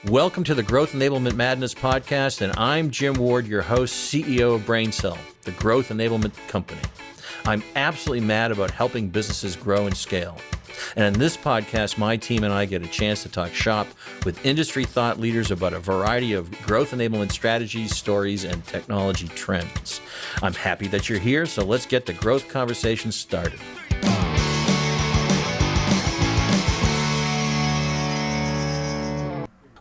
Welcome to the Growth Enablement Madness podcast, and I'm Jim Ward, your host, CEO of BrainSell, the growth enablement company. I'm absolutely mad about helping businesses grow and scale. And in this podcast, my team and I get a chance to talk shop with industry thought leaders about a variety of growth enablement strategies, stories, and technology trends. I'm happy that you're here, so let's get the growth conversation started.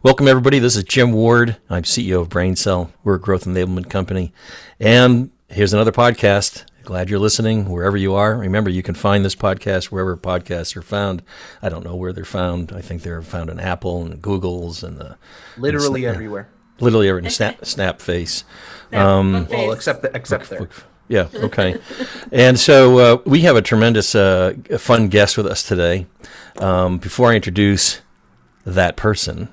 Welcome, everybody. This is Jim Ward. I'm CEO of BrainSell. We're a growth enablement company. And here's another podcast. Glad you're listening wherever you are. Remember, you can find this podcast wherever podcasts are found. I don't know where they're found. I think they're found in Apple and Google's and literally everywhere. Literally everywhere. Snapface. Well, except there. Yeah, okay. And so we have a tremendous fun guest with us today. Before I introduce that person,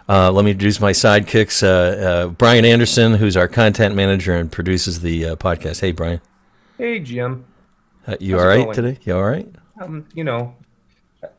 let me introduce my sidekicks. Brian Anderson, who's our content manager and produces the podcast. Hey, Brian. Hey, Jim. You all right today? You all right?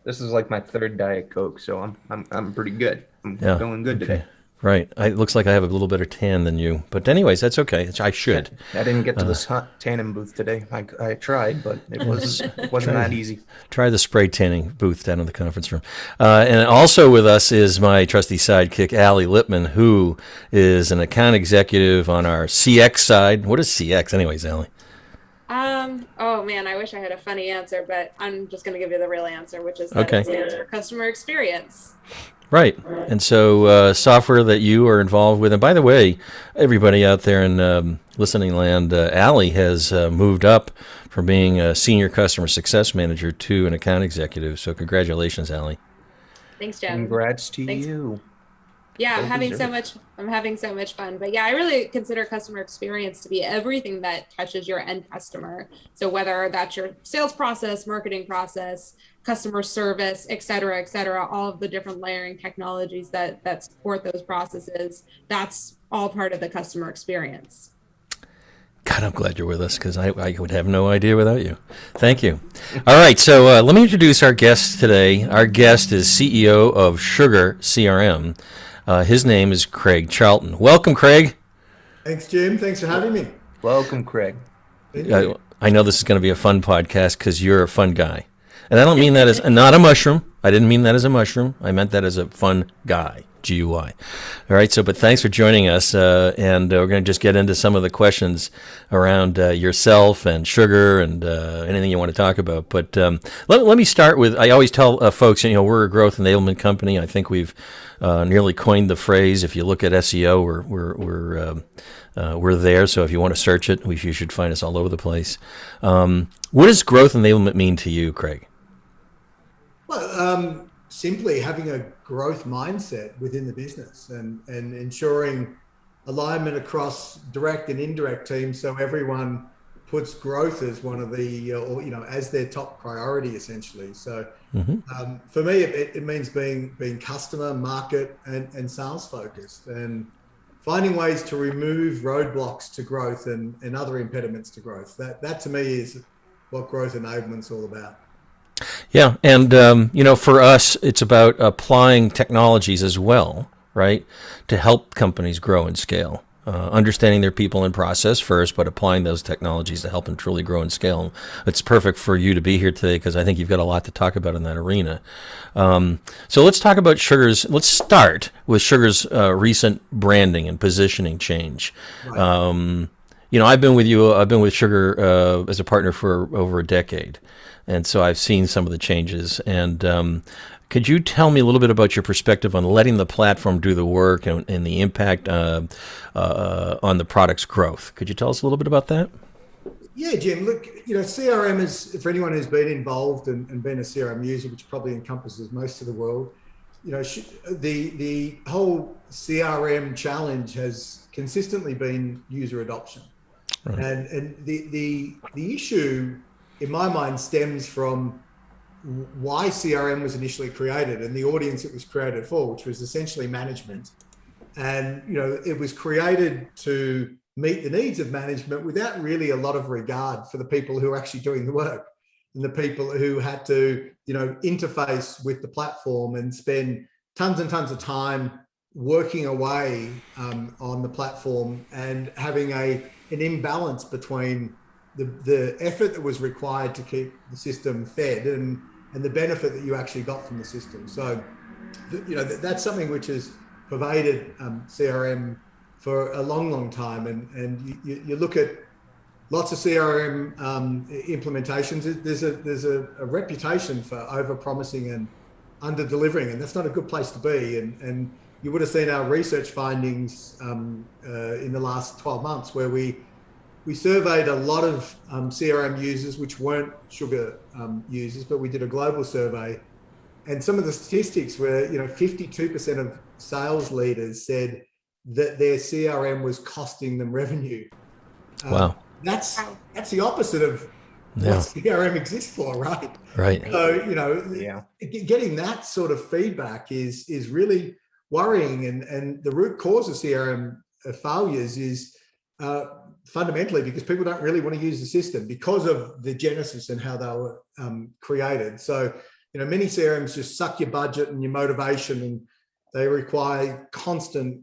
This is like my third Diet Coke, so I'm pretty good. I'm going good today. Right. It looks like I have a little better tan than you. But anyways, that's okay. I should. I didn't get to the tanning booth today. I tried, but it wasn't that easy. Try the spray tanning booth down in the conference room. And also with us is my trusty sidekick, Allie Lippman, who is an account executive on our CX side. What is CX anyways, Allie? Oh man, I wish I had a funny answer, but I'm just going to give you the real answer, which is that it stands for customer experience. Right. And so software that you are involved with. And by the way, everybody out there in listening land, Allie has moved up from being a senior customer success manager to an account executive. So congratulations, Allie. Thanks, Jim. Congrats to you. Yeah, I'm having so much fun. But yeah, I really consider customer experience to be everything that touches your end customer. So whether that's your sales process, marketing process, customer service, et cetera, all of the different layering technologies that support those processes, that's all part of the customer experience. God, I'm glad you're with us because I would have no idea without you. Thank you. All right, so let me introduce our guest today. Our guest is CEO of SugarCRM. His name is Craig Charlton. Welcome, Craig. Thanks, Jim. Thanks for having me. Welcome, Craig. I know this is going to be a fun podcast because you're a fun guy. And I don't mean that as not a mushroom. I didn't mean that as a mushroom. I meant that as a fun guy, G-U-I. All right, but thanks for joining us. And we're going to just get into some of the questions around yourself and sugar and anything you want to talk about. But let me start with, I always tell folks, we're a growth enablement company. I think we've nearly coined the phrase. If you look at SEO, we're there. So if you want to search it, you should find us all over the place. What does growth enablement mean to you, Craig? Well, simply having a growth mindset within the business and ensuring alignment across direct and indirect teams, so everyone puts growth as one of the, as their top priority, essentially. So for me, it means being customer, market, and sales focused, and finding ways to remove roadblocks to growth and other impediments to growth. That to me is what growth enablement's all about. Yeah, and for us, it's about applying technologies as well, right, to help companies grow and scale. Understanding their people and process first, but applying those technologies to help them truly grow and scale. It's perfect for you to be here today because I think you've got a lot to talk about in that arena. So let's talk about let's start with Sugar's recent branding and positioning change. Right. I've been with Sugar as a partner for over a decade. And so I've seen some of the changes. And could you tell me a little bit about your perspective on letting the platform do the work and the impact on the product's growth? Could you tell us a little bit about that? Yeah, Jim. Look, CRM is, for anyone who's been involved and been a CRM user, which probably encompasses most of the world, the whole CRM challenge has consistently been user adoption. Right. And the issue, in my mind, stems from why CRM was initially created and the audience it was created for, which was essentially management. And, it was created to meet the needs of management without really a lot of regard for the people who are actually doing the work and the people who had to, interface with the platform and spend tons and tons of time, working away on the platform and having an imbalance between the effort that was required to keep the system fed and the benefit that you actually got from the system. So, that's something which has pervaded CRM for a long time. And you look at lots of CRM implementations. There's a reputation for over-promising and under-delivering, and that's not a good place to be. And you would have seen our research findings in the last 12 months where we surveyed a lot of CRM users, which weren't Sugar users, but we did a global survey. And some of the statistics were, 52% of sales leaders said that their CRM was costing them revenue. Wow. That's the opposite of what CRM exists for, right? Right. So, getting that sort of feedback is really worrying. And the root cause of CRM failures is fundamentally because people don't really want to use the system because of the genesis and how they were created. So, many CRMs just suck your budget and your motivation, and they require constant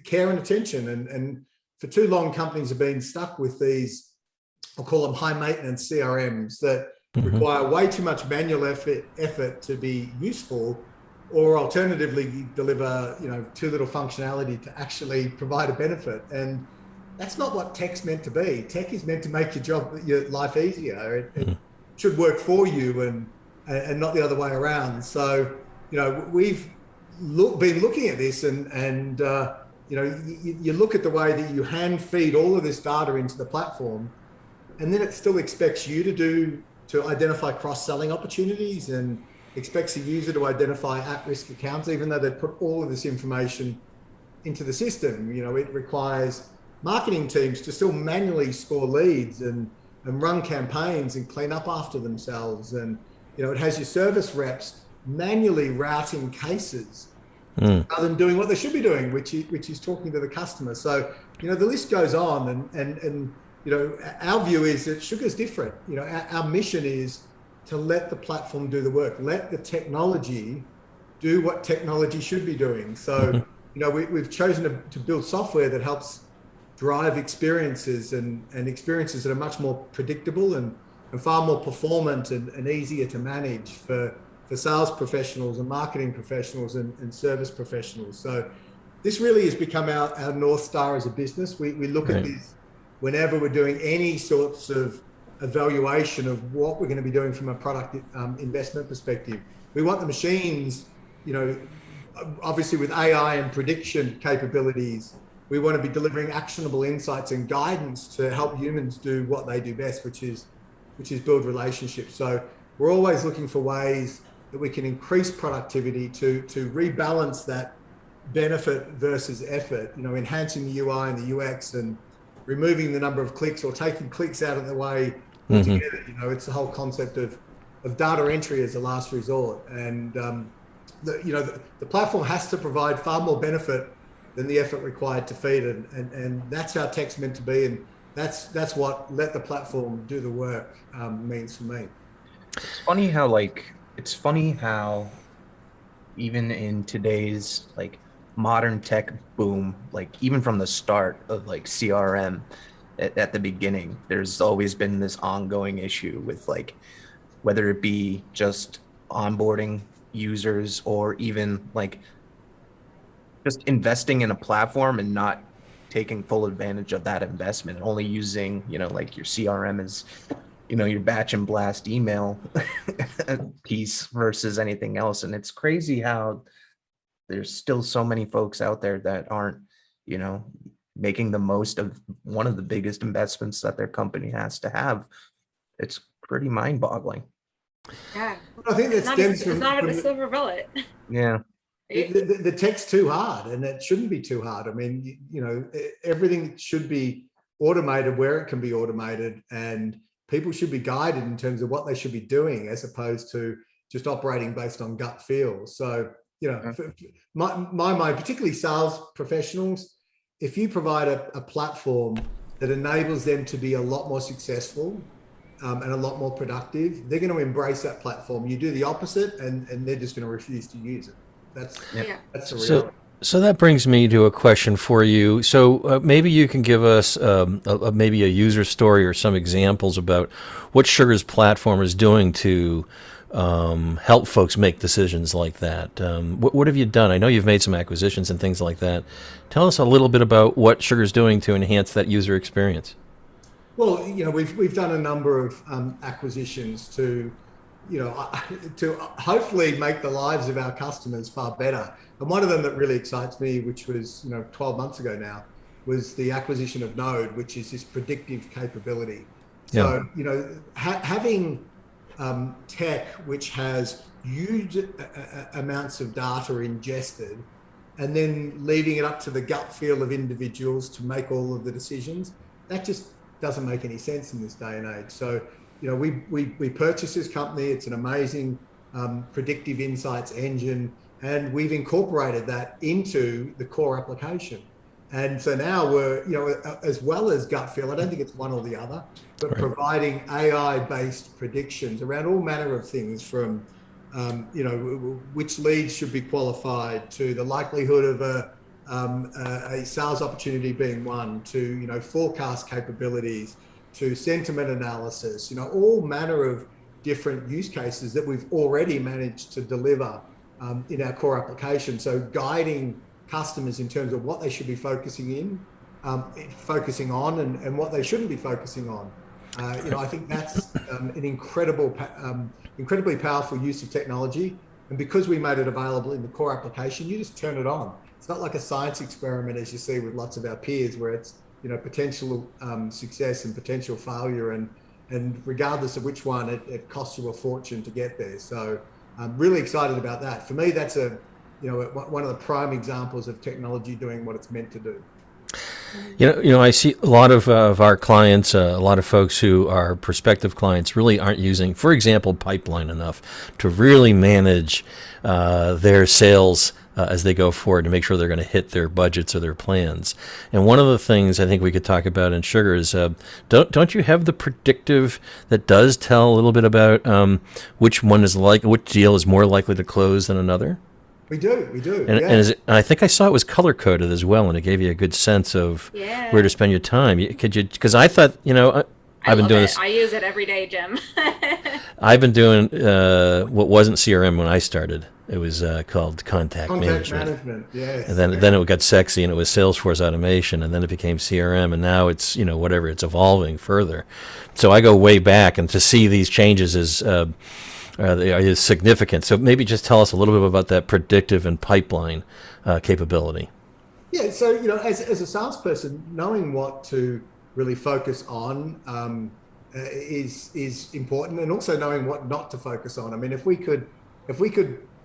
care and attention. And for too long, companies have been stuck with these, I'll call them high maintenance CRMs that require way too much manual effort to be useful, or alternatively deliver, too little functionality to actually provide a benefit. And that's not what tech's meant to be. Tech is meant to make your life easier. It should work for you and not the other way around. So, we've been looking at this and you look at the way that you hand feed all of this data into the platform, and then it still expects you to identify cross-selling opportunities and expects the user to identify at-risk accounts, even though they've put all of this information into the system. It requires marketing teams to still manually score leads and run campaigns and clean up after themselves. And, it has your service reps manually routing cases rather than doing what they should be doing, which is talking to the customer. So, the list goes on, and our view is that Sugar's different. Our mission is to let the platform do the work, let the technology do what technology should be doing. So, we've chosen to build software that helps drive experiences and experiences that are much more predictable and far more performant and easier to manage for sales professionals and marketing professionals and service professionals. So this really has become our North Star as a business. We look at this whenever we're doing any sorts of evaluation of what we're going to be doing from a product investment perspective. We want the machines, obviously with AI and prediction capabilities, we want to be delivering actionable insights and guidance to help humans do what they do best, which is build relationships. So we're always looking for ways that we can increase productivity to rebalance that benefit versus effort, enhancing the UI and the UX and removing the number of clicks or taking clicks out of the way altogether. It's the whole concept of data entry as a last resort. And, the platform has to provide far more benefit than the effort required to feed it. And that's how tech's meant to be. And that's what let the platform do the work means for me. It's funny how even in today's modern tech boom, even from the start of CRM at the beginning, there's always been this ongoing issue with whether it be just onboarding users or even just investing in a platform and not taking full advantage of that investment, only using, your CRM as, your batch and blast email piece versus anything else. And it's crazy how there's still so many folks out there that aren't, making the most of one of the biggest investments that their company has to have. It's pretty mind-boggling. Yeah. I think it's not a silver bullet. Yeah. The tech's too hard, and it shouldn't be too hard. I mean, everything should be automated where it can be automated, and people should be guided in terms of what they should be doing as opposed to just operating based on gut feel. So, for my mind, particularly sales professionals, if you provide a platform that enables them to be a lot more successful and a lot more productive, they're going to embrace that platform. You do the opposite, and they're just going to refuse to use it. That's the reality. So that brings me to a question for you. So maybe you can give us maybe a user story or some examples about what Sugar's platform is doing to help folks make decisions like that. What have you done? I know you've made some acquisitions and things like that. Tell us a little bit about what Sugar's doing to enhance that user experience. Well, we've done a number of acquisitions to to hopefully make the lives of our customers far better. And one of them that really excites me, which was 12 months ago now, was the acquisition of Node, which is this predictive capability. Yeah. So having tech which has huge amounts of data ingested, and then leaving it up to the gut feel of individuals to make all of the decisions, that just doesn't make any sense in this day and age. So we purchased this company. It's an amazing predictive insights engine, and we've incorporated that into the core application. And so now we're, as well as gut feel, I don't think it's one or the other, but right, providing AI-based predictions around all manner of things from, which leads should be qualified, to the likelihood of a sales opportunity being won, to, forecast capabilities, to sentiment analysis, all manner of different use cases that we've already managed to deliver in our core application. So guiding customers in terms of what they should be focusing on, and what they shouldn't be focusing on. I think that's an incredibly powerful use of technology. And because we made it available in the core application, you just turn it on. It's not like a science experiment, as you see with lots of our peers, where it's potential success and potential failure, and regardless of which one, it costs you a fortune to get there. So I'm really excited about that. For me, that's one of the prime examples of technology doing what it's meant to do. I see a lot of our clients, a lot of folks who are prospective clients really aren't using, for example, Pipeline enough to really manage their sales as they go forward to make sure they're going to hit their budgets or their plans. And one of the things I think we could talk about in Sugar is, don't you have the predictive that does tell a little bit about which deal is more likely to close than another? We do. And, yeah. and I think I saw it was color coded as well, and it gave you a good sense of where to spend your time. Because I thought, I've been doing this. I use it every day, Jim. I've been doing what wasn't CRM when I started. It was called contact management. Yes. And then it got sexy, and it was Salesforce automation, and then it became CRM, and now it's whatever, it's evolving further. So I go way back, and to see these changes is significant. So maybe just tell us a little bit about that predictive and pipeline capability. Yeah. So as a salesperson, knowing what to really focus on is important, and also knowing what not to focus on. I mean, if we could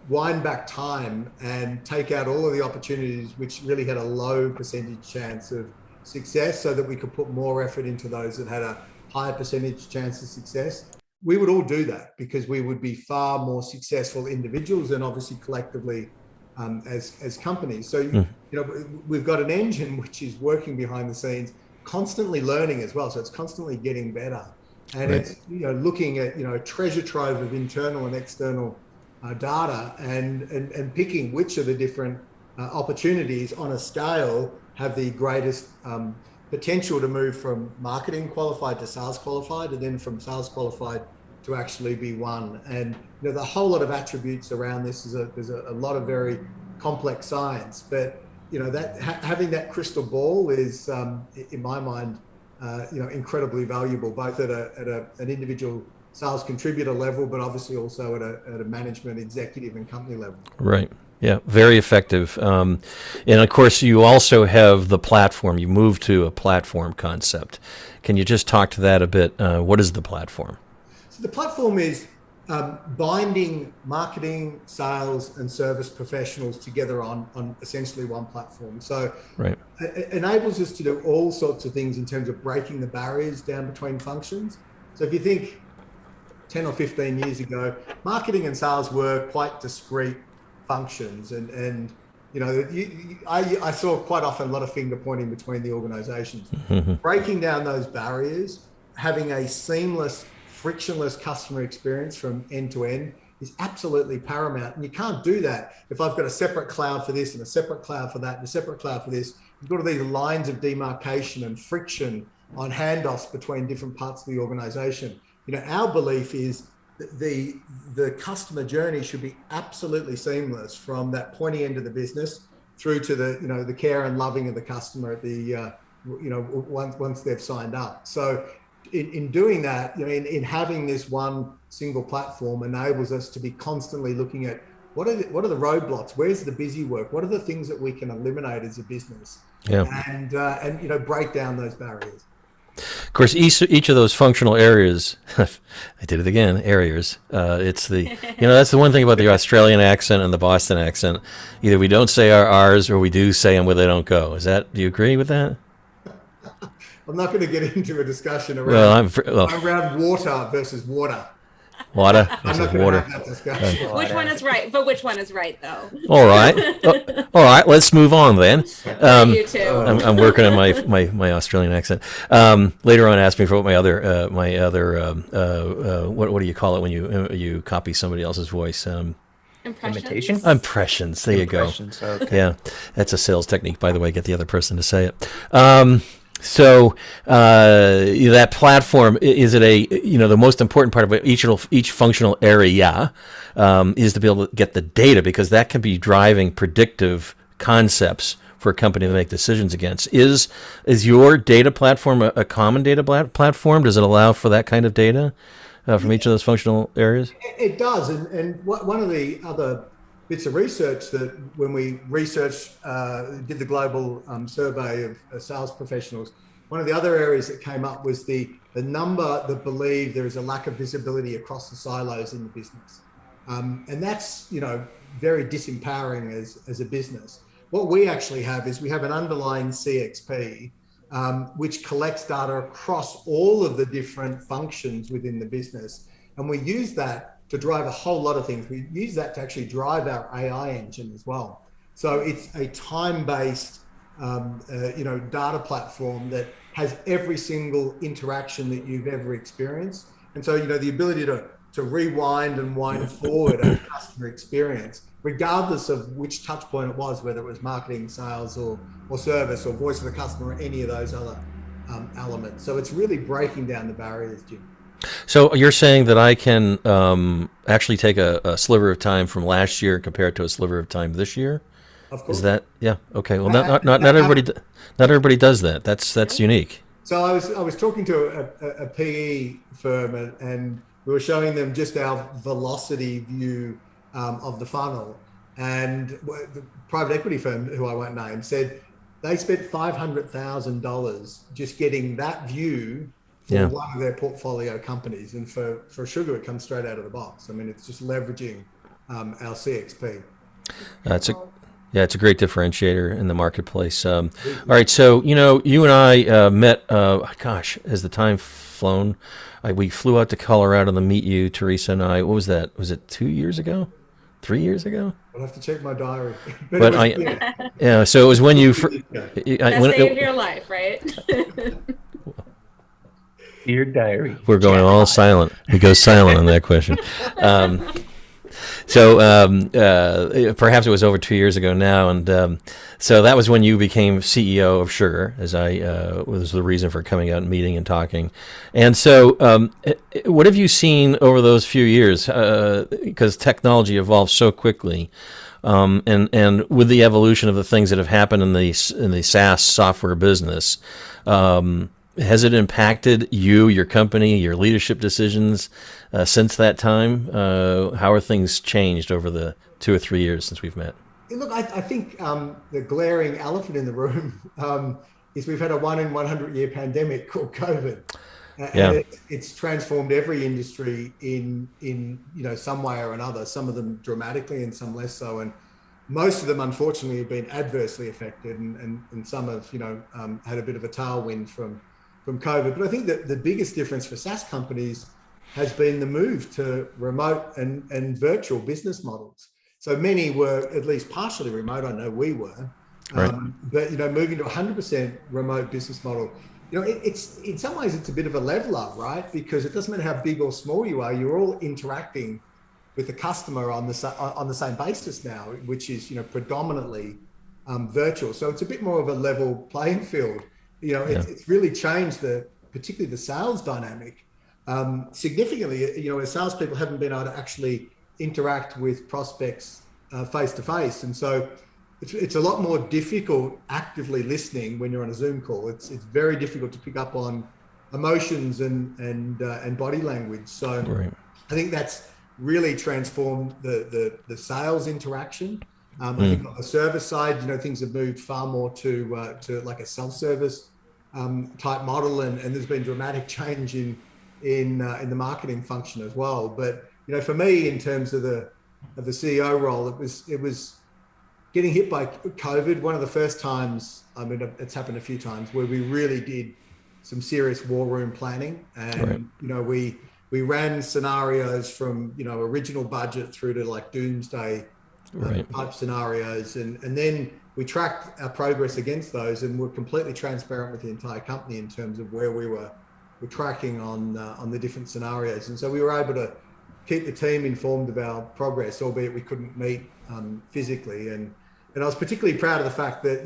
wind back time and take out all of the opportunities which really had a low percentage chance of success, so that we could put more effort into those that had a higher percentage chance of success, we would all do that, because we would be far more successful individuals and obviously collectively as companies. So we've got an engine which is working behind the scenes, constantly learning as well. So it's constantly getting better, and right, it's looking at a treasure trove of internal and external data, and picking which of the different opportunities on a scale have the greatest potential to move from marketing qualified to sales qualified, and then from sales qualified to actually be won. And the whole lot of attributes around this there's a lot of very complex science, but having that crystal ball is in my mind incredibly valuable, both at an individual sales contributor level, but obviously also at a management, executive, and company level. Right. Yeah, very effective. And of course, you also have the platform. You moved to a platform concept. Can you just talk to that a bit? What is the platform? So the platform is binding marketing, sales, and service professionals together on essentially one platform. So right, it enables us to do all sorts of things in terms of breaking the barriers down between functions. So if you think 10 or 15 years ago, marketing and sales were quite discrete functions, and I saw quite often a lot of finger pointing between the organizations. Mm-hmm. Breaking down those barriers, having a seamless, frictionless customer experience from end to end, is absolutely paramount. And you can't do that if I've got a separate cloud for this and a separate cloud for that and a separate cloud for this. You've got these lines of demarcation and friction on handoffs between different parts of the organization. Our belief is that the customer journey should be absolutely seamless from that pointy end of the business through to the care and loving of the customer at the once they've signed up. So in doing that, in having this one single platform enables us to be constantly looking at what are the roadblocks, where's the busy work, what are the things that we can eliminate as a business, and break down those barriers. Of course, each of those functional areas, I did it again, areas. It's that's the one thing about the Australian accent and the Boston accent. Either we don't say our R's or we do say them where they don't go. Do you agree with that? I'm not going to get into a discussion around water versus water. Water I'm not going to have that discussion. Which one is right? But which one is right, though? All right. All right. Let's move on then. You too. I'm working on my Australian accent. Later on, ask me for what my other what do you call it when you copy somebody else's voice? Impressions? Impressions. There you go. Okay. Yeah, that's a sales technique, by the way. Get the other person to say it. So that platform, is it the most important part of each functional area is to be able to get the data, because that can be driving predictive concepts for a company to make decisions against. Is your data platform a common data platform? Does it allow for that kind of data from each of those functional areas? It does. And one of the other bits of research that when we did the global survey of sales professionals, one of the other areas that came up was the number that believe there is a lack of visibility across the silos in the business. And that's, very disempowering as a business. What we actually have is we have an underlying CXP, which collects data across all of the different functions within the business. And we use that to drive a whole lot of things. We use that to actually drive our AI engine as well. So it's a time-based, data platform that has every single interaction that you've ever experienced. And so, the ability to rewind and wind forward a customer experience, regardless of which touch point it was, whether it was marketing, sales, or service, or voice of the customer, or any of those other elements. So it's really breaking down the barriers, Jim. So you're saying that I can actually take a sliver of time from last year compared to a sliver of time this year? Of course. Is that, yeah? Okay. Well, not everybody does that. That's unique. So I was talking to a PE firm, and we were showing them just our velocity view of the funnel. And the private equity firm, who I won't name, said they spent $500,000 just getting that view for one of their portfolio companies. And for Sugar, it comes straight out of the box. I mean, it's just leveraging our CXP. It's a great differentiator in the marketplace. All right, so you and I met. Has the time flown? We flew out to Colorado to meet you, Teresa and I. What was that? Was it 2 years ago? 3 years ago? I'll have to check my diary. But so it was when you. Best day of your life, right? Dear diary. We're going all silent. We go silent on that question. So perhaps it was over 2 years ago now, and so that was when you became CEO of Sugar, as was the reason for coming out and meeting and talking. And so, what have you seen over those few years? Because technology evolves so quickly, and with the evolution of the things that have happened in the SaaS software business. Has it impacted you, your company, your leadership decisions since that time? How are things changed over the 2 or 3 years since we've met? Look, I think the glaring elephant in the room is we've had a 1 in 100 year pandemic called COVID. And it's transformed every industry in some way or another, some of them dramatically and some less so. And most of them, unfortunately, have been adversely affected, and some have had a bit of a tailwind from COVID. But I think that the biggest difference for SaaS companies has been the move to remote and virtual business models. So many were at least partially remote. I know we were, right. But moving to 100% remote business model. It's in some ways it's a bit of a leveler, right? Because it doesn't matter how big or small you are, you're all interacting with the customer on the same basis now, which is, predominantly virtual. So it's a bit more of a level playing field. It's really changed particularly the sales dynamic significantly. As salespeople haven't been able to actually interact with prospects face to face, and so it's a lot more difficult actively listening when you're on a Zoom call. It's very difficult to pick up on emotions and body language. So Right. I think that's really transformed the sales interaction. I think on the service side, things have moved far more to like a self-service type model, and there's been dramatic change in the marketing function as well. But for me, in terms of the CEO role, it was getting hit by COVID. One of the first times, I mean, it's happened a few times, where we really did some serious war room planning, and Right. we ran scenarios from original budget through to like doomsday Right. type scenarios, and then we tracked our progress against those, and we're completely transparent with the entire company in terms of where we're tracking on the different scenarios. And so we were able to keep the team informed of our progress, albeit we couldn't meet physically. And I was particularly proud of the fact that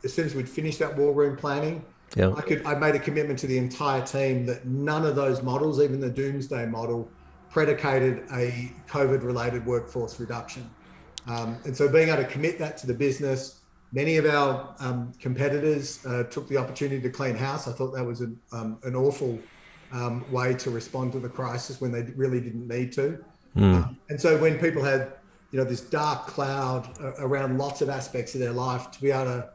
as soon as we'd finished that war room planning, Yeah. I made a commitment to the entire team that none of those models, even the doomsday model, predicated a COVID-related workforce reduction. And so being able to commit that to the business, many of our competitors took the opportunity to clean house. I thought that was an awful way to respond to the crisis when they really didn't need to. And so when people had this dark cloud around lots of aspects of their life, to be able to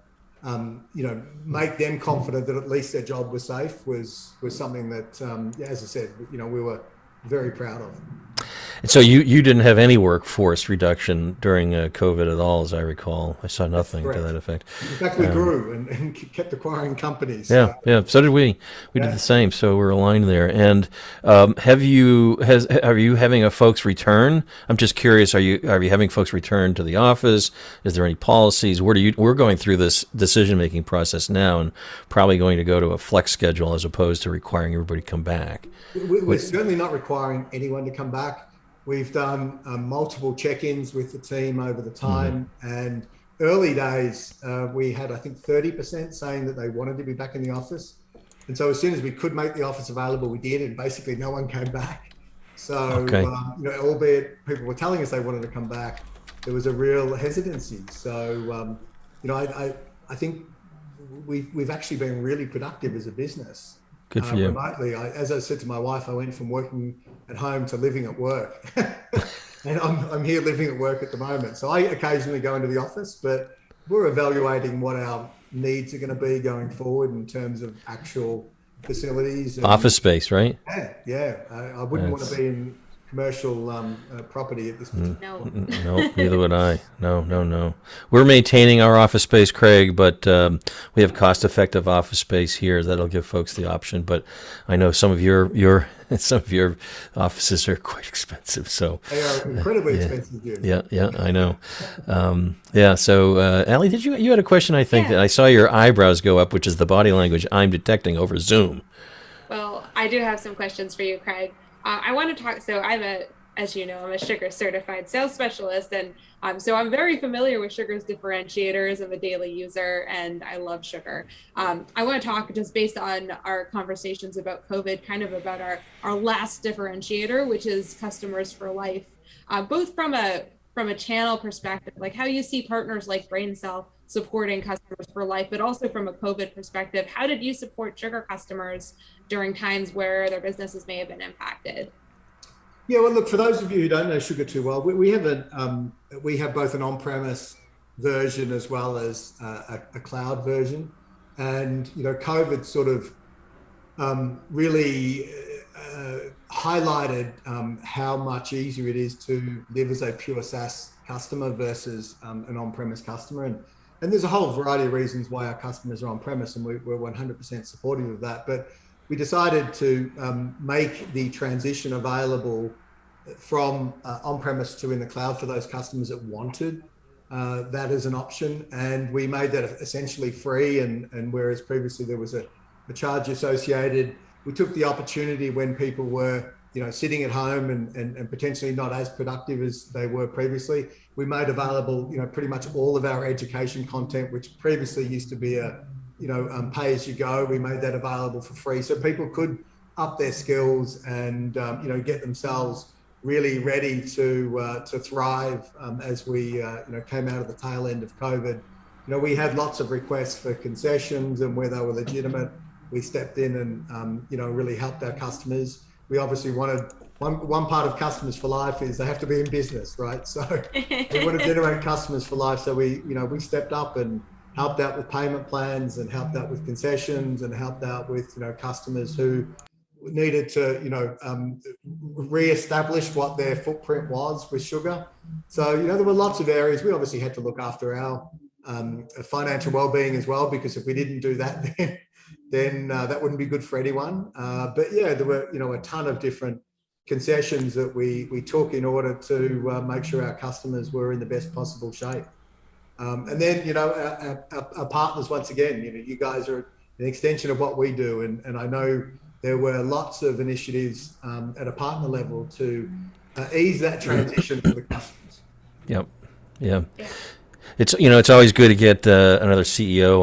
make them confident that at least their job was safe was something that, as I said, we were very proud of. And so you didn't have any workforce reduction during COVID at all, as I recall. I saw nothing to that effect. In fact, we grew and kept acquiring companies. Yeah, yeah. So did we. We did the same. So we're aligned there. And are you having folks return? I'm just curious. Are you having folks return to the office? Is there any policies? We're going through this decision making process now, and probably going to go to a flex schedule as opposed to requiring everybody to come back. We're certainly not requiring anyone to come back. We've done multiple check-ins with the team over the time, and early days, we had, I think, 30% saying that they wanted to be back in the office. And so as soon as we could make the office available, we did, and basically no one came back. So, albeit people were telling us they wanted to come back, there was a real hesitancy. So, I think we've actually been really productive as a business. Good for you. Remotely. As I said to my wife, I went from working at home to living at work. And I'm here living at work at the moment. So I occasionally go into the office, but we're evaluating what our needs are going to be going forward in terms of actual facilities. And, Office space, right? Yeah. I wouldn't want to be in commercial property at this point. No. No, neither would I. No. We're maintaining our office space, Craig, but we have cost-effective office space here that'll give folks the option. But I know some of your offices are quite expensive. So They are incredibly expensive. Yeah, I know. So Allie, you had a question? I think Yeah. that I saw your eyebrows go up, which is the body language I'm detecting over Zoom. Well, I do have some questions for you, Craig. I want to talk. So as you know, I'm a Sugar certified sales specialist, and so I'm very familiar with Sugar's differentiators. I'm a daily user, and I love Sugar. I want to talk just based on our conversations about COVID, kind of about our last differentiator, which is customers for life, both from a channel perspective, like how you see partners like BrainSell supporting customers for life, but also from a COVID perspective, how did you support Sugar customers during times where their businesses may have been impacted? Yeah, well, look, for those of you who don't know Sugar too well, we have both an on-premise version as well as a cloud version, and COVID sort of really highlighted how much easier it is to live as a pure SaaS customer versus an on-premise customer, and there's a whole variety of reasons why our customers are on-premise, and we're 100% supportive of that. But we decided to make the transition available from on-premise to in the cloud for those customers that wanted that as an option. And we made that essentially free. And whereas previously there was a charge associated, we took the opportunity when people were sitting at home and potentially not as productive as they were previously. We made available, pretty much all of our education content, which previously used to be a, pay as you go. We made that available for free, so people could up their skills and, get themselves really ready to thrive as we, came out of the tail end of COVID. We had lots of requests for concessions, and where they were legitimate, we stepped in and, really helped our customers. We obviously wanted, one part of customers for life is they have to be in business, right? So we want to generate customers for life. So we stepped up and helped out with payment plans and helped out with concessions and helped out with, customers who needed to, re-establish what their footprint was with Sugar. So, there were lots of areas. We obviously had to look after our financial well-being as well, because if we didn't do that, then that wouldn't be good for anyone. But yeah, there were, a ton of different concessions that we took in order to make sure our customers were in the best possible shape. And then, our partners, once again, you guys are an extension of what we do. And I know there were lots of initiatives at a partner level to ease that transition for the customers. Yep. Yeah. It's always good to get another CEO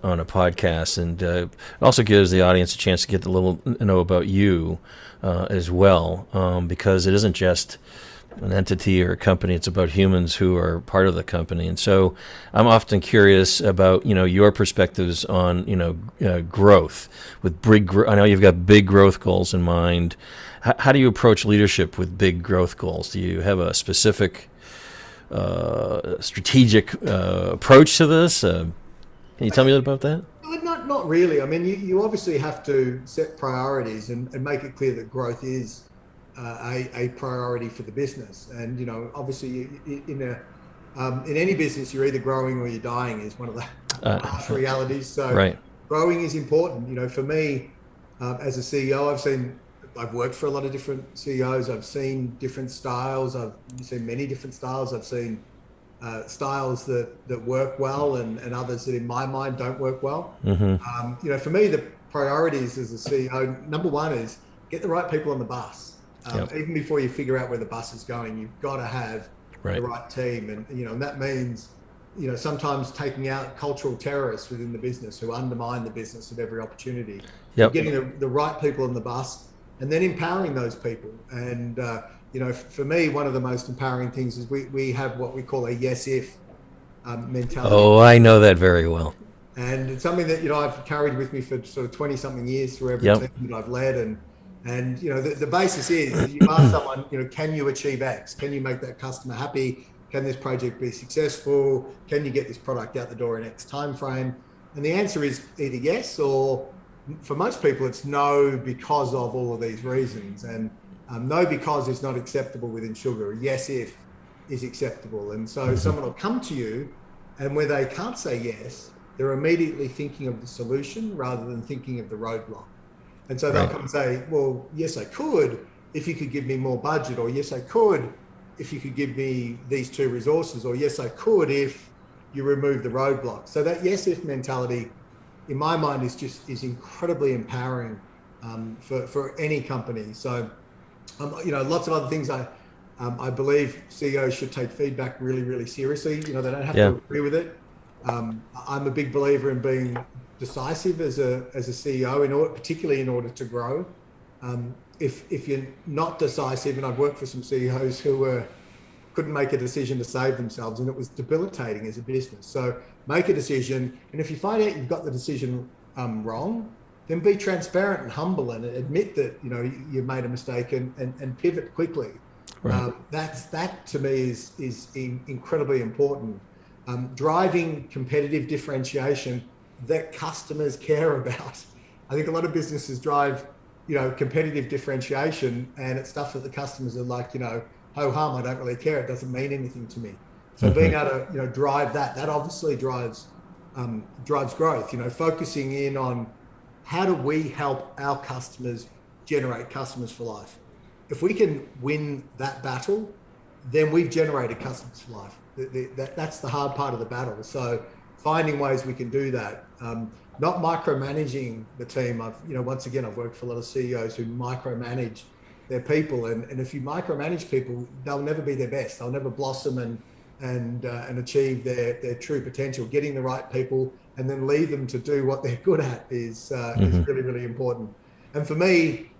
on a podcast, and it also gives the audience a chance to get a little know about you as well, because it isn't just an entity or a company; it's about humans who are part of the company. And so, I'm often curious about your perspectives on growth with I know you've got big growth goals in mind. How do you approach leadership with big growth goals? Do you have a specific strategic approach to this? Can you tell me a little about that? Not really. I mean, you obviously have to set priorities and make it clear that growth is a priority for the business. And obviously, in any business, you're either growing or you're dying is one of the harsh realities. So right. Growing is important. For me, as a CEO, I've worked for a lot of different CEOs. I've seen different styles. I've seen many different styles. I've seen styles that work well and others that in my mind don't work well. Mm-hmm. For me, the priorities as a CEO, number one is get the right people on the bus. Yep. Even before you figure out where the bus is going, you've got to have the right team. And, and that means, sometimes taking out cultural terrorists within the business who undermine the business at every opportunity. Yep. Getting the right people on the bus, and then empowering those people. And, for me, one of the most empowering things is we have what we call a yes if mentality. Oh, I know that very well. And it's something that, I've carried with me for sort of 20 something years through every team that I've led. And the basis is you ask someone, can you achieve X? Can you make that customer happy? Can this project be successful? Can you get this product out the door in X time frame? And the answer is either yes, or for most people, it's no because of all of these reasons. And no because is not acceptable within Sugar. Yes if is acceptable. And so someone will come to you, and where they can't say yes, they're immediately thinking of the solution rather than thinking of the roadblock. And so they'll come and say, well, yes, I could if you could give me more budget, or yes, I could if you could give me these two resources, or yes, I could if you remove the roadblock. So that yes if mentality, in my mind, is incredibly empowering for any company. So, lots of other things. I believe CEOs should take feedback really, really seriously. They don't have to agree with it. I'm a big believer in being decisive as a CEO, particularly in order to grow. If you're not decisive, and I've worked for some CEOs who couldn't make a decision to save themselves, and it was debilitating as a business. So make a decision, and if you find out you've got the decision wrong, then be transparent and humble and admit that you made a mistake and pivot quickly. Right. That to me is incredibly important. Driving competitive differentiation that customers care about. I think a lot of businesses drive competitive differentiation, and it's stuff that the customers are like, ho hum, I don't really care. It doesn't mean anything to me. So being able to drive that obviously drives growth. Focusing in on how do we help our customers generate customers for life. If we can win that battle, then we've generated customers for life. That's the hard part of the battle. So finding ways we can do that. Not micromanaging the team. Once again, I've worked for a lot of CEOs who micromanage their people. And if you micromanage people, they'll never be their best. They'll never blossom and achieve their true potential. Getting the right people and then leave them to do what they're good at is really, really important. And for me,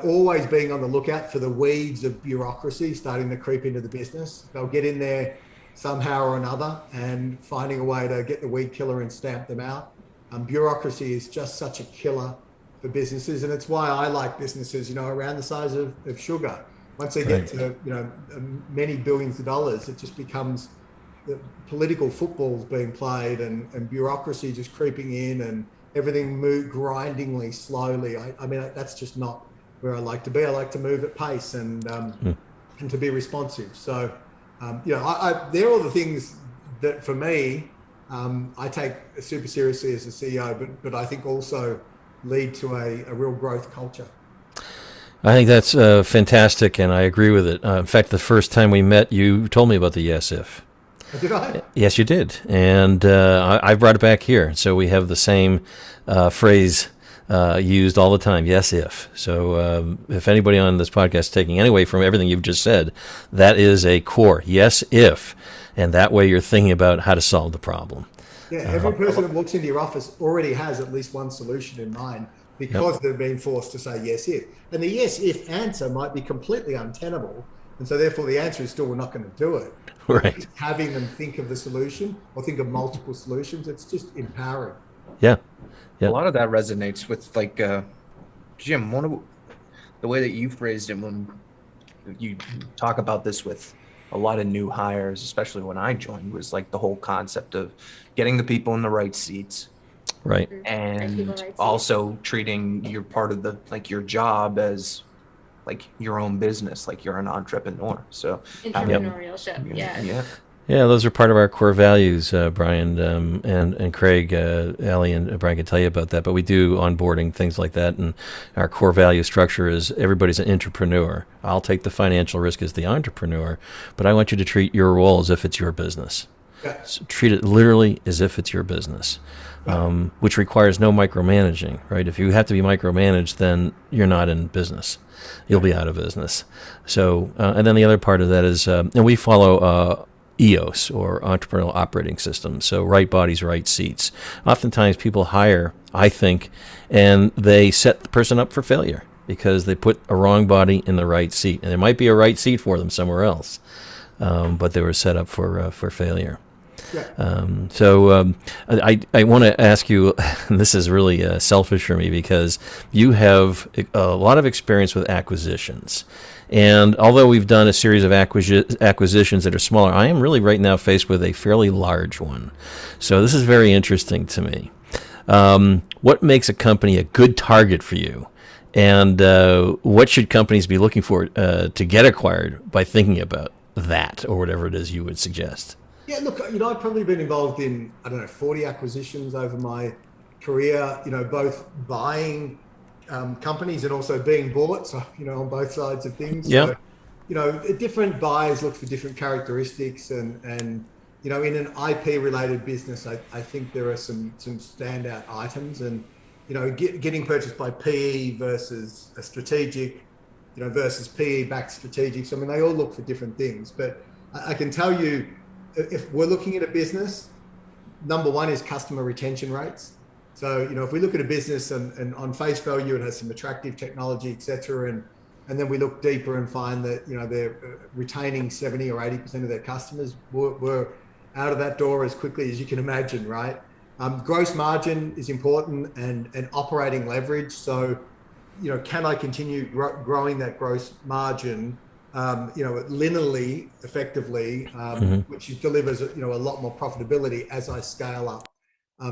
always being on the lookout for the weeds of bureaucracy starting to creep into the business. They'll get in there somehow or another, and finding a way to get the weed killer and stamp them out. Bureaucracy is just such a killer for businesses, and it's why I like businesses, around the size of sugar. Once they get to many billions of dollars, it just becomes the political footballs being played and bureaucracy just creeping in and everything grindingly slowly. I mean, that's just not where I like to be. I like to move at pace and to be responsive. So, they're all the things that for me, I take super seriously as a CEO, but I think also lead to a real growth culture. I think that's fantastic, and I agree with it. In fact, the first time we met, you told me about the yes if. Did I? Yes, you did, and I brought it back here. So we have the same phrase used all the time, yes if. So if anybody on this podcast is taking any away from everything you've just said, that is a core, yes if. And that way you're thinking about how to solve the problem. Yeah, every person that walks into your office already has at least one solution in mind because they've been forced to say yes if. And the yes if answer might be completely untenable. And so therefore the answer is still we're not going to do it. Right. Having them think of the solution or think of multiple solutions, it's just empowering. Yeah. A lot of that resonates with Jim, one of the way that you phrased it when you talk about this with a lot of new hires, especially when I joined, was like the whole concept of getting the people in the right seats. Right. And also treating your part of your job as like your own business, like you're an entrepreneur. So entrepreneurship. Yeah, those are part of our core values, Brian, and Craig, Allie, and Brian can tell you about that. But we do onboarding, things like that, and our core value structure is everybody's an entrepreneur. I'll take the financial risk as the entrepreneur, but I want you to treat your role as if it's your business. So treat it literally as if it's your business, which requires no micromanaging, right? If you have to be micromanaged, then you're not in business. You'll be out of business. So, and then the other part of that is, and we follow EOS, or Entrepreneurial Operating System. So right bodies, right seats. Oftentimes people hire, I think, and they set the person up for failure because they put a wrong body in the right seat. And there might be a right seat for them somewhere else, but they were set up for failure. I want to ask you, and this is really selfish for me because you have a lot of experience with acquisitions. And although we've done a series of acquisitions that are smaller, I am really right now faced with a fairly large one. So this is very interesting to me. What makes a company a good target for you? And what should companies be looking for to get acquired by thinking about that or whatever it is you would suggest? Yeah, look, I've probably been involved in, 40 acquisitions over my career, both buying companies and also being bought. So, on both sides of things. Yeah. So, different buyers look for different characteristics and in an IP related business, I think there are some standout items and, getting purchased by PE versus a strategic, versus PE backed strategics. I mean, they all look for different things, but I can tell you, if we're looking at a business, number one is customer retention rates. So, if we look at a business and on face value, it has some attractive technology, et cetera, and then we look deeper and find that, they're retaining 70 or 80% of their customers, we're out of that door as quickly as you can imagine, right? Gross margin is important and operating leverage. So, can I continue growing that gross margin linearly, effectively, which delivers, a lot more profitability as I scale up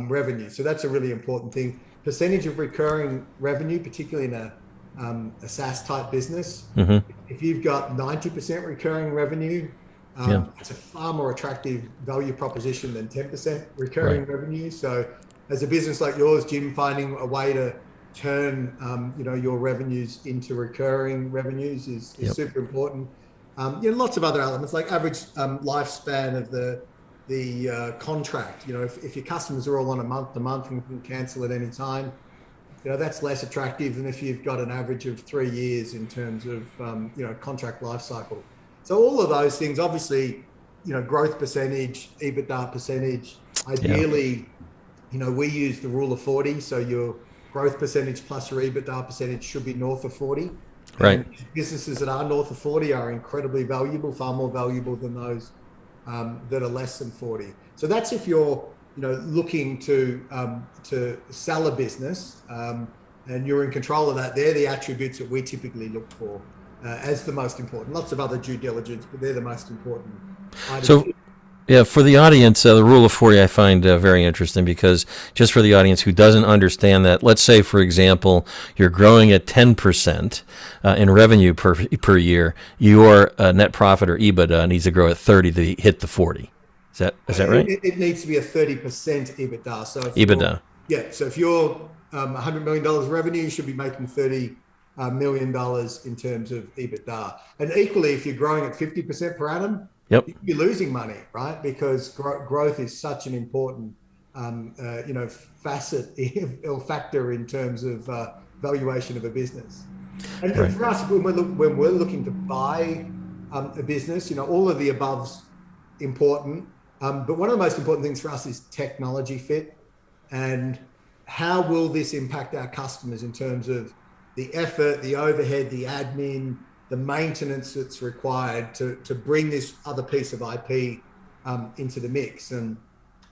revenue. So that's a really important thing. Percentage of recurring revenue, particularly in a SaaS type business. If you've got 90% recurring revenue, it's a far more attractive value proposition than 10% recurring revenue. So as a business like yours, Jim, finding a way to turn your revenues into recurring revenues is super important. Lots of other elements like average lifespan of the contract. If your customers are all on a month to month and can cancel at any time, that's less attractive than if you've got an average of 3 years in terms of, contract life cycle. So all of those things, obviously, growth percentage, EBITDA percentage, ideally, we use the rule of 40. So your growth percentage plus your EBITDA percentage should be north of 40. Right. And businesses that are north of 40 are incredibly valuable, far more valuable than those that are less than 40. So that's if you're, looking to sell a business, and you're in control of that. They're the attributes that we typically look for as the most important. Lots of other due diligence, but they're the most important items. So, yeah, for the audience, the rule of 40 I find very interesting, because just for the audience who doesn't understand that, let's say, for example, you're growing at 10% in revenue per year, your net profit or EBITDA needs to grow at 30 to hit the 40. Is that right? It needs to be a 30% EBITDA. So if EBITDA. So if you're $100 million revenue, you should be making $30 million in terms of EBITDA. And equally, if you're growing at 50% per annum, Yep. you're losing money, right? Because growth is such an important, facet or factor in terms of valuation of a business. And Right. for us, when we're looking to buy a business, all of the above's important. But one of the most important things for us is technology fit, and how will this impact our customers in terms of the effort, the overhead, the admin, the maintenance that's required to bring this other piece of IP into the mix. And,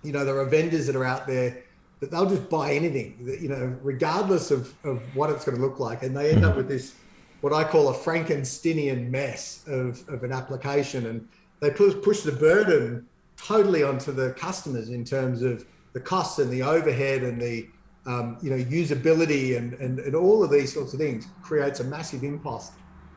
there are vendors that are out there that they'll just buy anything, regardless of what it's going to look like. And they end up with this, what I call a Frankensteinian mess of an application. And they push the burden totally onto the customers in terms of the costs and the overhead and the usability and all of these sorts of things. Creates a massive impost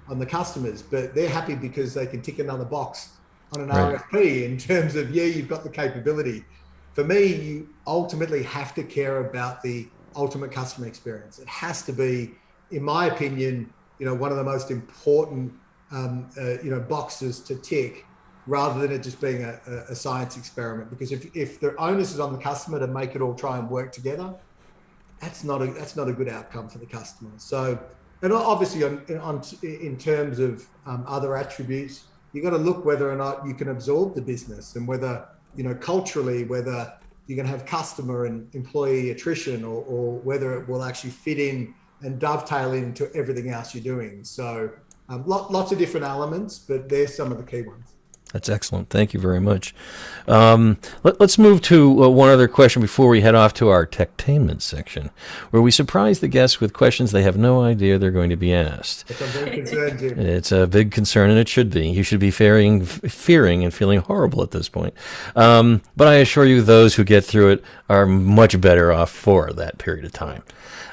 on the customers, but they're happy because they can tick another box on an Right. RFP in terms of, you've got the capability. For me, you ultimately have to care about the ultimate customer experience. It has to be, in my opinion, one of the most important boxes to tick, rather than it just being a science experiment. Because if the onus is on the customer to make it all try and work together, that's not a good outcome for the customer. So, and obviously in terms of other attributes, you got to look whether or not you can absorb the business, and whether, culturally, whether you're going to have customer and employee attrition, or whether it will actually fit in and dovetail into everything else you're doing. So lots of different elements, but there's some of the key ones. That's excellent. Thank you very much. Let's move to one other question before we head off to our techtainment section, where we surprise the guests with questions they have no idea they're going to be asked. I'm very concerned, Jim. It's a big concern, and it should be. You should be fearing and feeling horrible at this point. But I assure you, those who get through it are much better off for that period of time.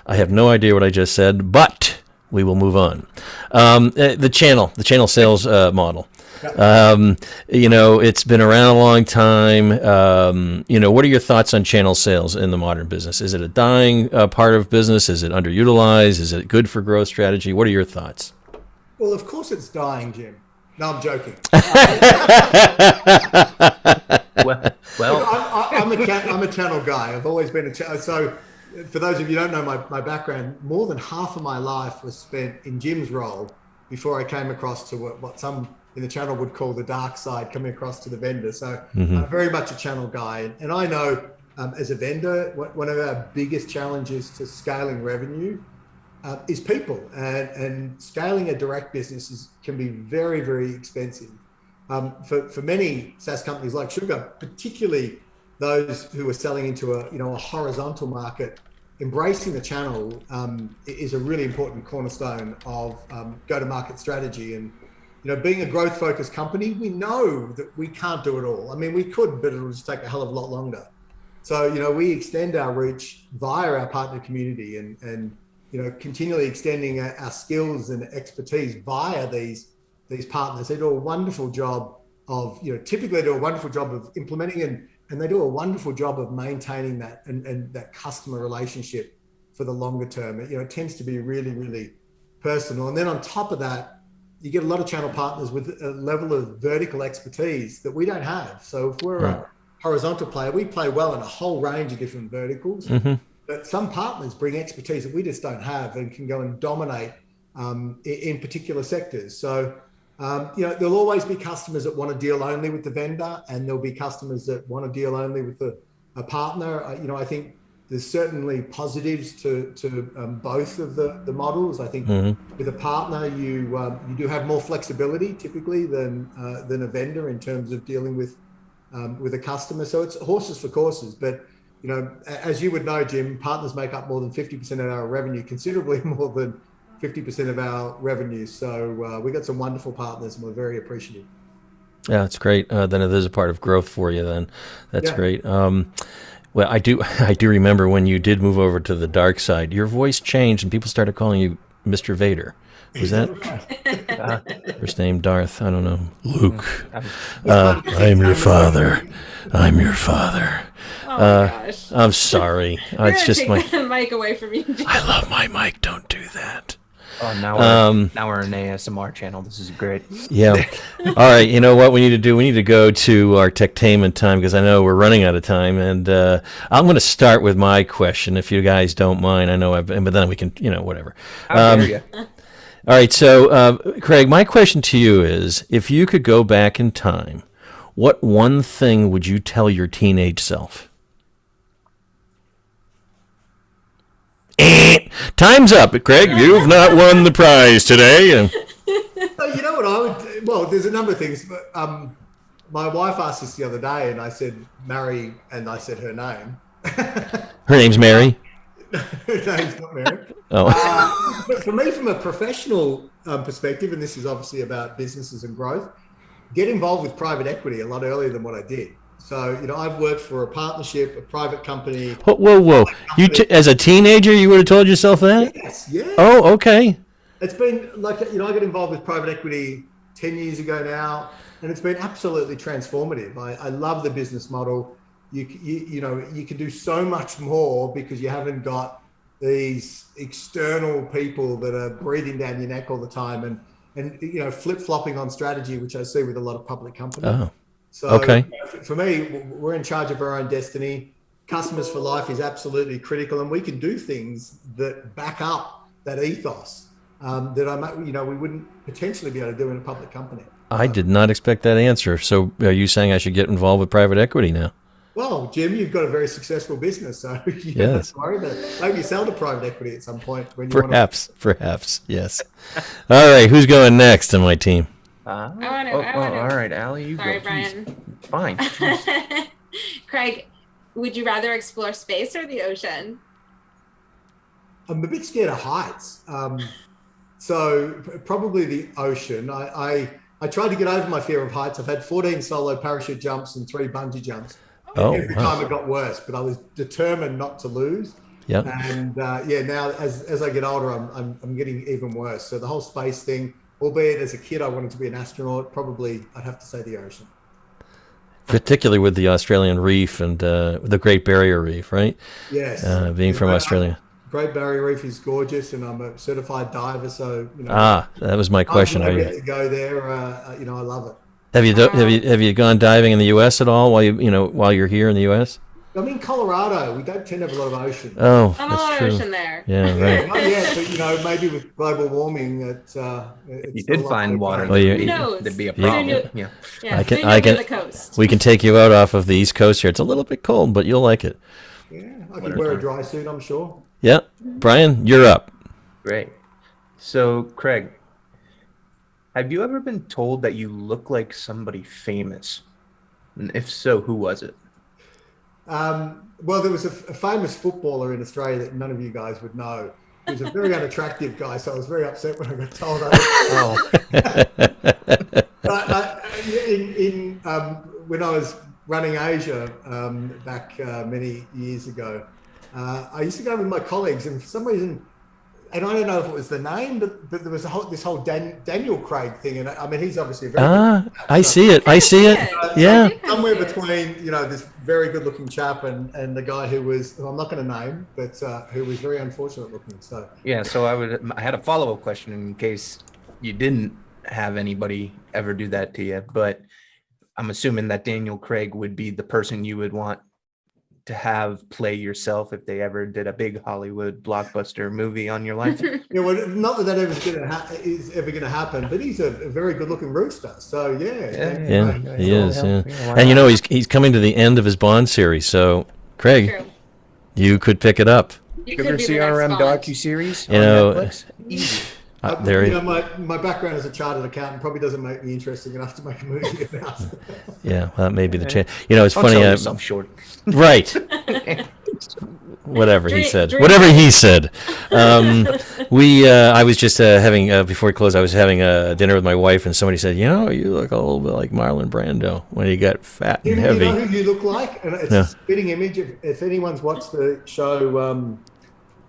I have no idea what I just said, but we will move on. The channel sales model. It's been around a long time. What are your thoughts on channel sales in the modern business? Is it a dying part of business? Is it underutilized? Is it good for growth strategy? What are your thoughts? Well, of course it's dying, Jim. No, I'm joking. Well, I'm a channel guy. I've always been a channel. So for those of you who don't know my background, more than half of my life was spent in Jim's role before I came across to what some in the channel would call the dark side, coming across to the vendor. So I'm very much a channel guy. And I know as a vendor, one of our biggest challenges to scaling revenue is people. And scaling a direct business can be very, very expensive. For many SaaS companies like Sugar, particularly those who are selling into a horizontal market, embracing the channel is a really important cornerstone of go-to-market strategy. And being a growth-focused company, we know that we can't do it all. I mean, we could, but it'll just take a hell of a lot longer. So we extend our reach via our partner community, and continually extending our skills and expertise via these partners. They do a wonderful job of typically do a wonderful job of implementing and they do a wonderful job of maintaining that and that customer relationship for the longer term. It tends to be really, really personal. And then on top of that, you get a lot of channel partners with a level of vertical expertise that we don't have. So if we're a horizontal player, we play well in a whole range of different verticals. But some partners bring expertise that we just don't have and can go and dominate in particular sectors. So, there'll always be customers that want to deal only with the vendor, and there'll be customers that want to deal only with a partner. I think there's certainly positives to both of the models. I think with a partner, you do have more flexibility typically than a vendor in terms of dealing with a customer. So it's horses for courses. But as you would know, Jim, partners make up more than 50% of our revenue, considerably more than 50% of our revenue. So we got some wonderful partners, and we're very appreciative. Yeah, that's great. Then it is a part of growth for you. Then that's great. Well, I do remember when you did move over to the dark side, your voice changed and people started calling you Mr. Vader. Was that first name Darth? I don't know. Luke. I'm your father. I'm your father. Oh my gosh. I'm sorry. It's just take the mic away from you, Jim. I love my mic. Don't do that. Oh, now we're an ASMR channel. This is great. Yeah. All right. You know what we need to do? We need to go to our techtainment time because I know we're running out of time. And I'm going to start with my question, if you guys don't mind. I know, but then we can, whatever. How dare you? All right. So, Craig, my question to you is, if you could go back in time, what one thing would you tell your teenage self? Time's up, Craig. You've not won the prize today. You know what I would? Well, there's a number of things. But, my wife asked us the other day, and I said Mary, and I said her name. Her name's Mary. Her name's not Mary. Oh. But for me, from a professional perspective, and this is obviously about businesses and growth, get involved with private equity a lot earlier than what I did. So, I've worked for a partnership, a private company. Whoa. As a teenager, you would have told yourself that? Yes, yeah. Oh, okay. It's been like, I got involved with private equity 10 years ago now, and it's been absolutely transformative. I love the business model. You can do so much more because you haven't got these external people that are breathing down your neck all the time and flip-flopping on strategy, which I see with a lot of public companies. Oh. So okay. For me, we're in charge of our own destiny. Customers for life is absolutely critical, and we can do things that back up that ethos that we wouldn't potentially be able to do in a public company. I did not expect that answer. So are you saying I should get involved with private equity now? Well, Jim, you've got a very successful business, so you don't have to worry about it. Maybe you sell to private equity at some point. When you Perhaps, yes. All right, who's going next on my team? I want to. All right, Allie, you Sorry, go. Brian. Fine. Craig, would you rather explore space or the ocean? I'm a bit scared of heights. So probably the ocean. I tried to get over my fear of heights. I've had 14 solo parachute jumps and 3 bungee jumps. Every time it got worse, but I was determined not to lose. Yeah. And now as I get older, I'm getting even worse. So the whole space thing, albeit as a kid I wanted to be an astronaut, probably I'd have to say the ocean. Particularly with the Australian Reef and the Great Barrier Reef, right? Yes. Being from Australia. Great Barrier Reef is gorgeous, and I'm a certified diver, so that was my question. I get to go there. I love it. Have you gone diving in the U.S. at all while you're here in the U.S.? I'm in Colorado. We don't tend to have a lot of ocean. Oh, not a lot of ocean there. Yeah, right. Not yet, but maybe with global warming, it's you did find water. Well, there'd be a problem. Yeah. I can. The coast. We can take you out off of the East Coast here. It's a little bit cold, but you'll like it. Yeah, I could wear a dry suit, I'm sure. Yeah, Brian, you're up. Great. So, Craig, have you ever been told that you look like somebody famous? And if so, who was it? Well, there was a famous footballer in Australia that none of you guys would know. He was a very unattractive guy, so I was very upset when I got told that. But when I was running Asia back many years ago, I used to go with my colleagues, and for some reason, and I don't know if it was the name, but there was this whole Daniel Craig thing, and I mean, he's obviously a very good I see it. Yeah. Somewhere between, this very good-looking chap and the guy who I'm not going to name, but who was very unfortunate looking. So yeah, so I had a follow-up question in case you didn't have anybody ever do that to you, but I'm assuming that Daniel Craig would be the person you would want to have play yourself if they ever did a big Hollywood blockbuster movie on your life. Yeah, well, not that that is ever going to happen, but he's a very good-looking rooster. So Yeah, he is. Yeah. And you know, he's coming to the end of his Bond series. So, Craig, True. you could pick it up. You could be the next SugarCRM Bond. docu-series on You know, Netflix. Easy. There you he, know, my background as a chartered accountant probably doesn't make me interesting enough to make a movie about. yeah, well, that may be the chance. You know, it's Don't funny. sell yourself short. Right. Whatever he Dream- said. dream Whatever big. he said. I was just having before we close. I was having a dinner with my wife, and somebody said, "You know, you look a little bit like Marlon Brando when you got fat and You heavy." know who you look like, and it's Yeah. a spitting image. If anyone's watched the show,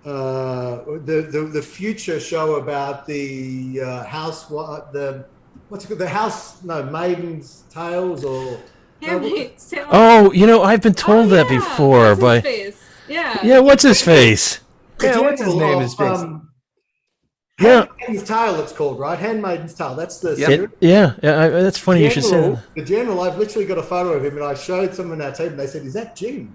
the future show about the what's it called? The house? No, Maiden's Tales or. Handmaid's Tale. Oh, you know, I've been told that yeah. before, What's his but face? Yeah. yeah, what's his face? Yeah, what's his name? His face. Yeah. Handmaid's Tale, it's called, right? Handmaid's Tale. That's the Yep. series. That's funny. You should say that. The general, I've literally got a photo of him, and I showed someone our team, and they said, "Is that Jim?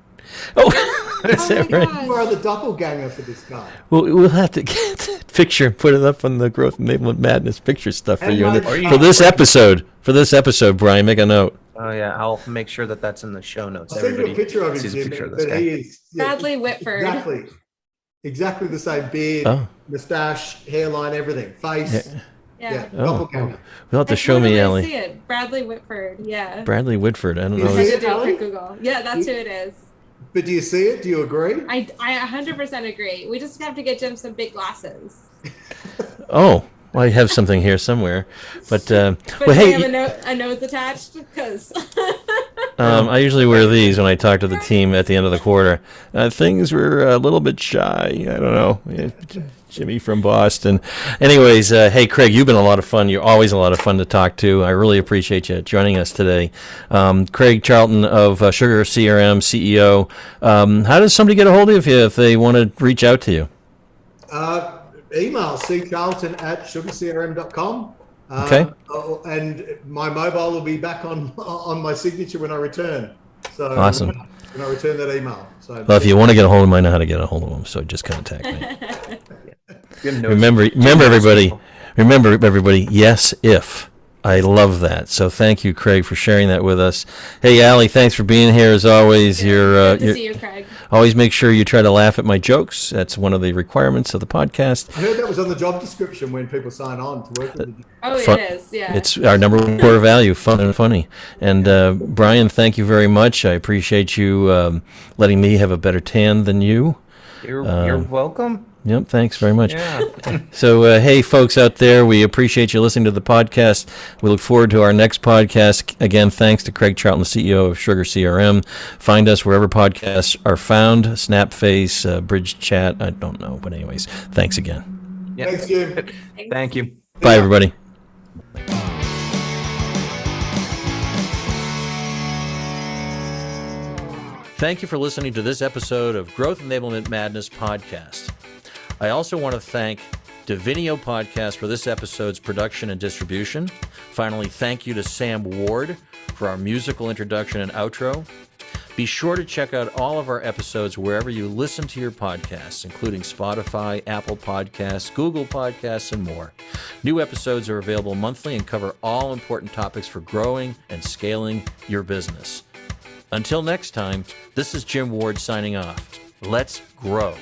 Oh, is Oh that my right? God. You are the doppelganger for this guy." Well, we'll have to get that picture and put it up on the Growth Enablement Madness picture stuff for And you. my- For this episode, Brian, make a note. Oh yeah, I'll make sure that that's in the show notes. I'll send you a Everybody picture of him, sees a Jim, picture of this but guy. he is Bradley Whitford. Exactly the same beard, Oh. moustache, hairline, everything, face. Yeah. Oh, Doppelganger. You'll have to I show me, totally Ellie. see it. Bradley Whitford. Yeah. Bradley Whitford. I don't know. Is I it? should do a Ellie? quick Google. Yeah, that's who it is. But do you see it? Do you agree? I 100% agree. We just have to get Jim some big glasses. Oh, well, I have something here somewhere. But, But well, do hey, we have a nose attached? Because I usually wear these when I talk to the team at the end of the quarter. Things were a little bit shy. I don't know. Yeah, Jimmy from Boston. Anyways, hey, Craig, you've been a lot of fun. You're always a lot of fun to talk to. I really appreciate you joining us today. Craig Charlton of SugarCRM, CEO. How does somebody get a hold of you if they want to reach out to you? Email ccharlton@sugarcrm.com. Okay. And my mobile will be back on my signature when I return. So Awesome. When I return that email. So Well, if you want to get a hold of him, I know how to get a hold of him, so just contact me. Jim knows- Remember, everybody. Yes, if. I love that. So thank you, Craig, for sharing that with us. Hey, Allie, thanks for being here as always. good to see you, Craig. Always make sure you try to laugh at my jokes. That's one of the requirements of the podcast. I heard that was on the job description when people sign on to work with the Oh, Fun- it is. Yeah. It's our number one core value, fun and funny. And Brian, thank you very much. I appreciate you letting me have a better tan than you. You're welcome. Yep, thanks very much. Yeah. So, hey, folks out there, we appreciate you listening to the podcast. We look forward to our next podcast. Again, thanks to Craig Charlton, the CEO of SugarCRM. Find us wherever podcasts are found, Snapface, Bridge Chat, I don't know. But anyways, thanks again. Yeah. Thanks, Jim. Thank you. Bye, everybody. Thank you for listening to this episode of Growth Enablement Madness Podcast. I also want to thank Divinio Podcast for this episode's production and distribution. Finally, thank you to Sam Ward for our musical introduction and outro. Be sure to check out all of our episodes wherever you listen to your podcasts, including Spotify, Apple Podcasts, Google Podcasts, and more. New episodes are available monthly and cover all important topics for growing and scaling your business. Until next time, this is Jim Ward signing off. Let's grow.